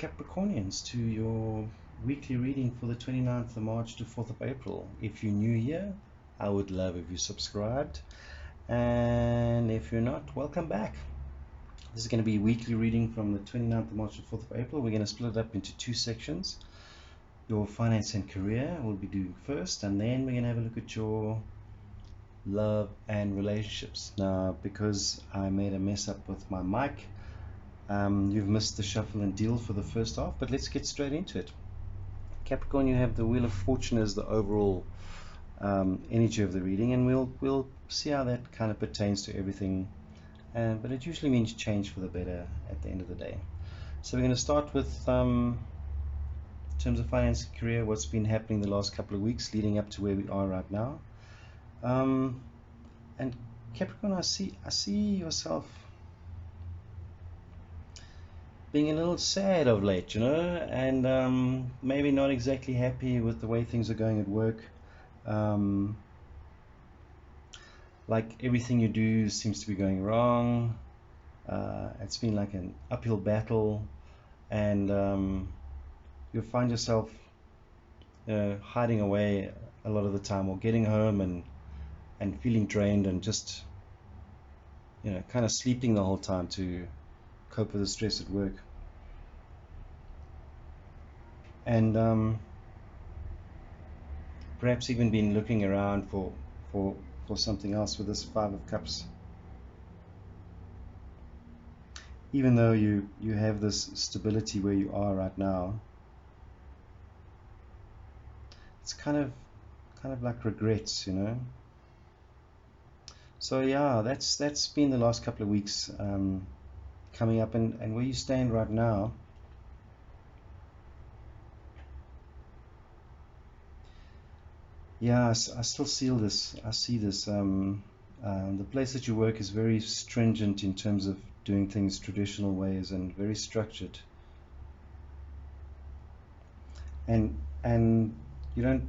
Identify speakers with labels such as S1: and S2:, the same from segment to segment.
S1: Capricornians, to your weekly reading for the 29th of March to 4th of April. If you're new here, I would love if you subscribed, and if you're not, welcome back. This is going to be a weekly reading from the 29th of March to 4th of April. We're going to split it up into two sections. Your finance and career we'll be doing first, and then we're going to have a look at your love and relationships. Now, because I made a mess up with my mic, you've missed the shuffle and deal for the first half, but let's get straight into it. Capricorn, you have the Wheel of Fortune as the overall energy of the reading, and we'll see how that kind of pertains to everything, but it usually means change for the better at the end of the day. So we're going to start with in terms of finance and career, what's been happening the last couple of weeks leading up to where we are right now. And Capricorn, I see yourself being a little sad of late, and maybe not exactly happy with the way things are going at work. Like everything you do seems to be going wrong. It's been like an uphill battle, and you'll find yourself hiding away a lot of the time, or getting home and feeling drained, and just kind of sleeping the whole time to cope with the stress at work. And perhaps even been looking around for something else with this Five of Cups. Even though you have this stability where you are right now, it's kind of like regrets, So yeah, that's been the last couple of weeks coming up, and where you stand right now. Yeah, I still see this. The place that you work is very stringent in terms of doing things traditional ways, and very structured. And you're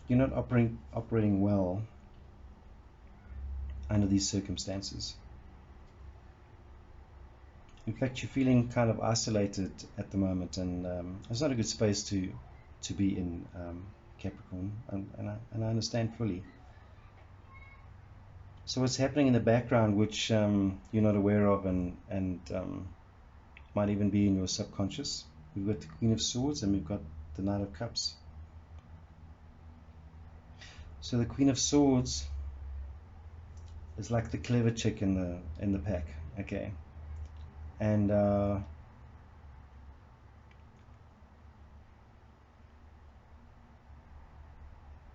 S1: not operating well under these circumstances. In fact, you're feeling kind of isolated at the moment, and it's not a good space to be in, Capricorn, and I understand fully. So what's happening in the background, which you're not aware of, and might even be in your subconscious? We've got the Queen of Swords, and we've got the Knight of Cups. So the Queen of Swords is like the clever chick in the pack, okay? And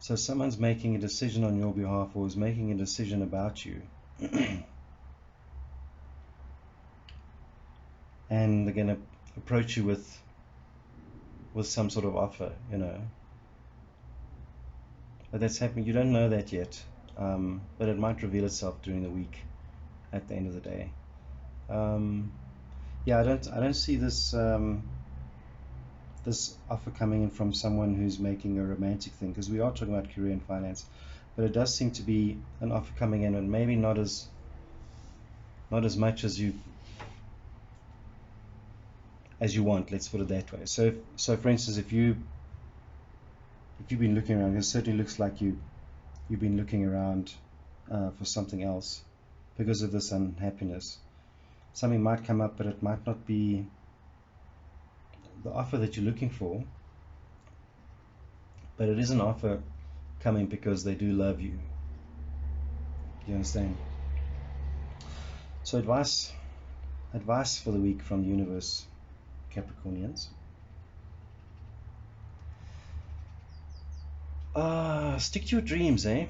S1: so someone's making a decision on your behalf, or is making a decision about you. And they're going to approach you with some sort of offer, But that's happening. You don't know that yet, but it might reveal itself during the week at the end of the day. Yeah, I don't see this this offer coming in from someone who's making a romantic thing, because we are talking about career and finance, but it does seem to be an offer coming in, and maybe not as much as you want, let's put it that way. So for instance, if you've been looking around, it certainly looks like you've been looking around for something else because of this unhappiness. Something might come up, but it might not be the offer that you're looking for, but it is an offer coming because they do love you. You understand? So advice for the week from the universe, Capricornians. Stick to your dreams, eh?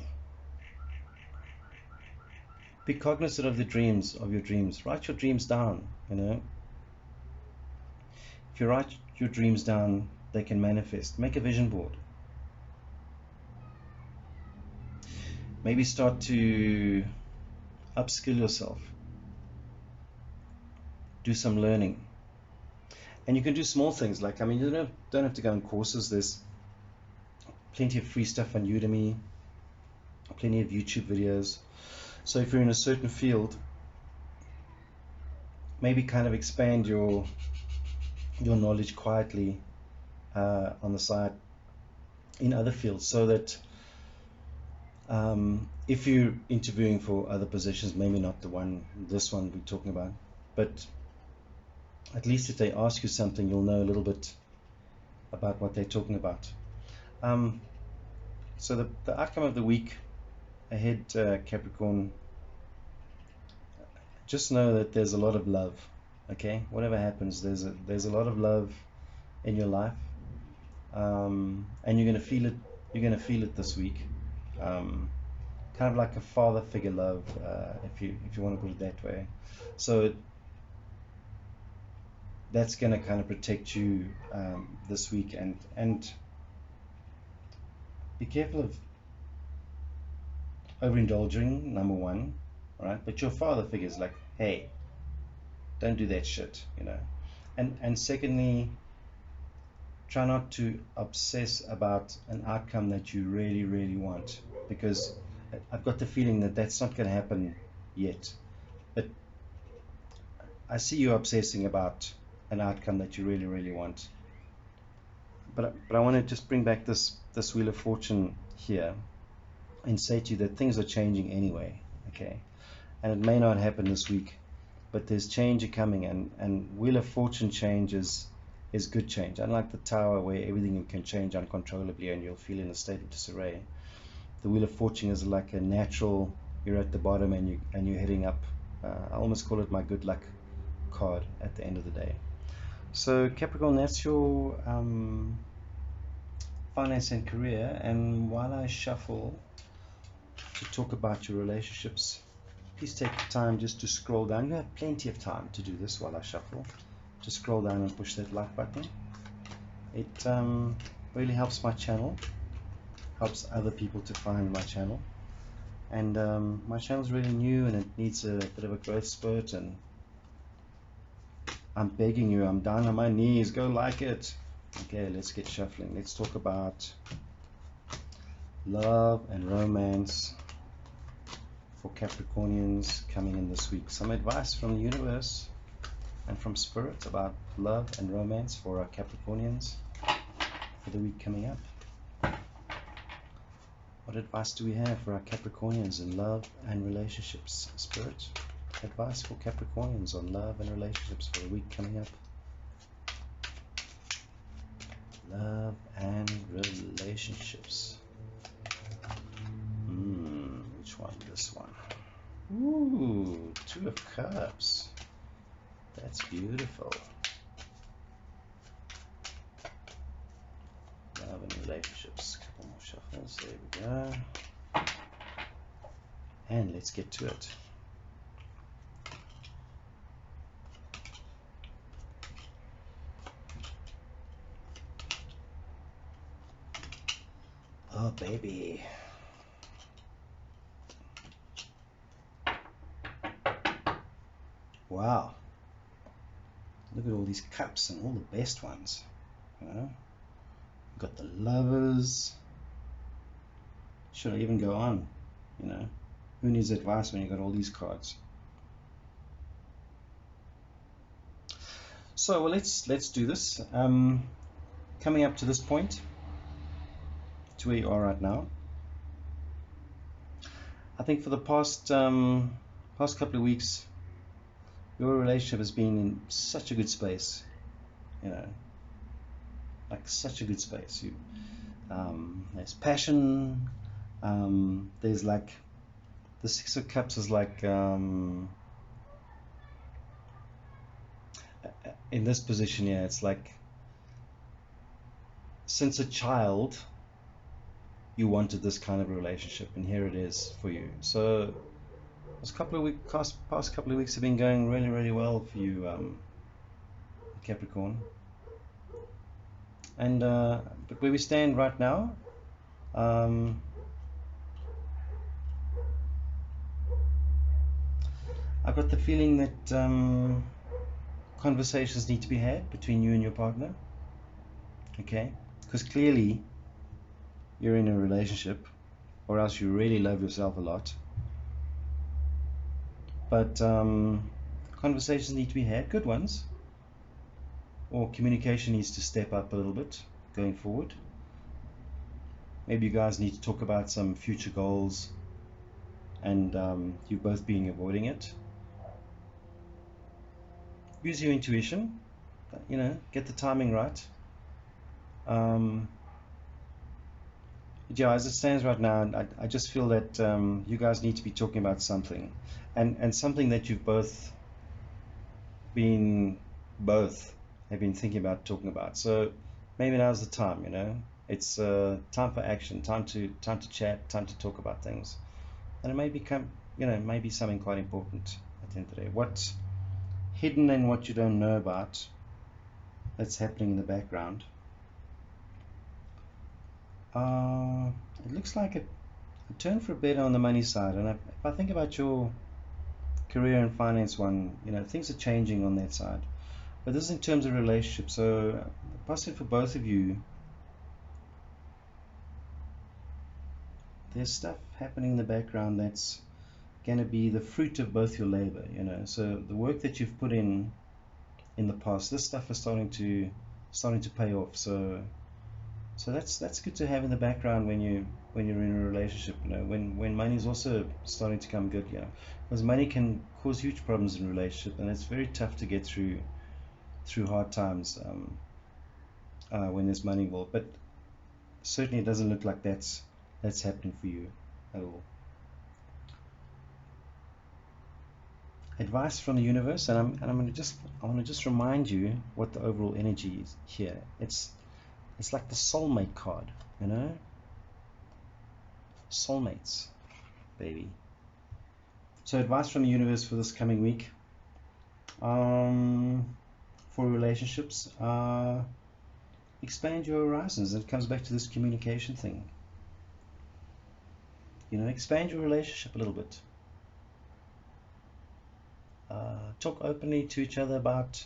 S1: Be cognizant of your dreams. Write your dreams down, If you write your dreams down, they can manifest. Make a vision board. Maybe start to upskill yourself. Do some learning. And you can do small things, like, you don't have to go on courses. There's plenty of free stuff on Udemy, plenty of YouTube videos. So if you're in a certain field, maybe kind of expand your your knowledge quietly on the side in other fields, so that if you're interviewing for other positions, maybe not this one we're talking about, but at least if they ask you something, you'll know a little bit about what they're talking about. So the outcome of the week ahead, Capricorn, just know that there's a lot of love. Okay, whatever happens, there's a lot of love in your life, and you're gonna feel it. You're gonna feel it this week. Kind of like a father figure love, if you want to put it that way. So that's gonna kind of protect you this week, and be careful of overindulging, number one, right? But your father figure's like, hey, don't do that shit, you know. And secondly, try not to obsess about an outcome that you really, really want, because I've got the feeling that that's not going to happen yet. But I see you obsessing about an outcome that you really, really want. But I want to just bring back this Wheel of Fortune here and say to you that things are changing anyway, okay? And it may not happen this week, but there's change coming, and Wheel of Fortune change is good change. Unlike the Tower, where everything can change uncontrollably and you'll feel in a state of disarray, the Wheel of Fortune is like a natural, you're at the bottom and you're heading up. I almost call it my good luck card at the end of the day. So Capricorn, that's your finance and career. And while I shuffle to talk about your relationships, please take the time just to scroll down. You have plenty of time to do this while I shuffle. Just scroll down and push that like button. It really helps my channel, helps other people to find my channel. And my channel's really new and it needs a bit of a growth spurt, and I'm begging you, I'm down on my knees, go like it. Okay, let's get shuffling. Let's talk about love and romance for Capricornians coming in this week. Some advice from the universe and from Spirit about love and romance for our Capricornians for the week coming up. What advice do we have for our Capricornians in love and relationships? Spirit, advice for Capricornians on love and relationships for the week coming up. Love and relationships. Which one? This one. Ooh, Two of Cups. That's beautiful. Love and relationships. Couple more shuffles. There we go. And let's get to it. Oh, baby. Wow. Look at all these cups and all the best ones. You know? Got the Lovers. Should I even go on? You know? Who needs advice when you got all these cards? So, well, let's do this. Coming up to this point, to where you are right now, I think for the past couple of weeks, your relationship has been in such a good space, you know, like such a good space. There's passion. There's like the Six of Cups is like in this position here. It's like since a child you wanted this kind of a relationship, and here it is for you. So this past couple of weeks have been going really, really well for you, Capricorn. And but where we stand right now, I've got the feeling that conversations need to be had between you and your partner. Okay, because clearly you're in a relationship, or else you really love yourself a lot. But conversations need to be had, good ones. or communication needs to step up a little bit going forward. Maybe you guys need to talk about some future goals, and you've both been avoiding it. Use your intuition, get the timing right. Yeah, as it stands right now, I just feel that you guys need to be talking about something, and something that you've both have been thinking about talking about. So maybe now's the time. It's time for action, time to chat, time to talk about things, and it may become, maybe something quite important at the end of the day. What's hidden and what you don't know about that's happening in the background. It looks like a turn for better on the money side, and if I think about your career and finance one, things are changing on that side. But this is in terms of relationships, so possibly for both of you, there's stuff happening in the background that's going to be the fruit of both your labor. So the work that you've put in the past, this stuff is starting to pay off. So that's good to have in the background when you're in a relationship. When money is also starting to come good. Because money can cause huge problems in a relationship, and it's very tough to get through hard times when there's money involved. But certainly it doesn't look like that's happening for you at all. Advice from the universe, and I want to just remind you what the overall energy is here. It's like the soulmate card, soulmates, baby. So advice from the universe for this coming week, for relationships, expand your horizons. It comes back to this communication thing. Expand your relationship a little bit. Talk openly to each other about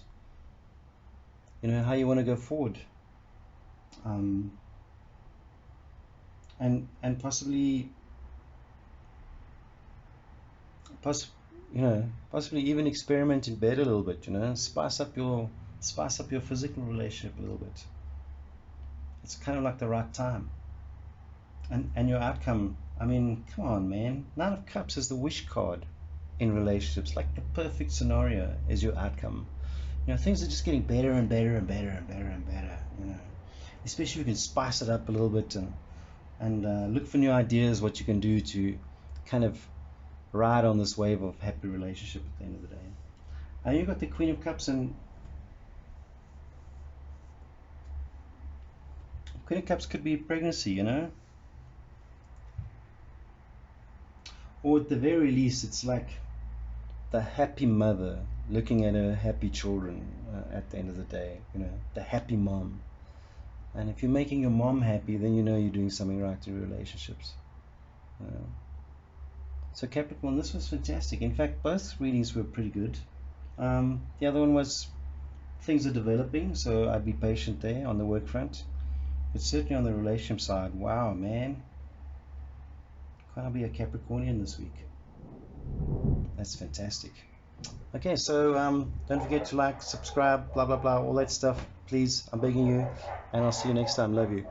S1: how you want to go forward, and possibly even experiment in bed a little bit. Spice up your physical relationship a little bit. It's kind of like the right time, and your outcome. I mean, come on, man. 9 of Cups is the wish card in relationships. Like the perfect scenario is your outcome. Things are just getting better and better and better and better and better. Especially if you can spice it up a little bit and look for new ideas, what you can do to kind of ride on this wave of happy relationship at the end of the day. And you've got the Queen of Cups, and Queen of Cups could be pregnancy, or at the very least, it's like the happy mother looking at her happy children at the end of the day, the happy mom. And if you're making your mom happy, then you're doing something right in relationships. So Capricorn, this was fantastic. In fact, both readings were pretty good. The other one was things are developing, so I'd be patient there on the work front. But certainly on the relationship side, wow, man. Can I be a Capricornian this week? That's fantastic. Okay, so don't forget to like, subscribe, blah, blah, blah, all that stuff. Please, I'm begging you. And I'll see you next time. Love you.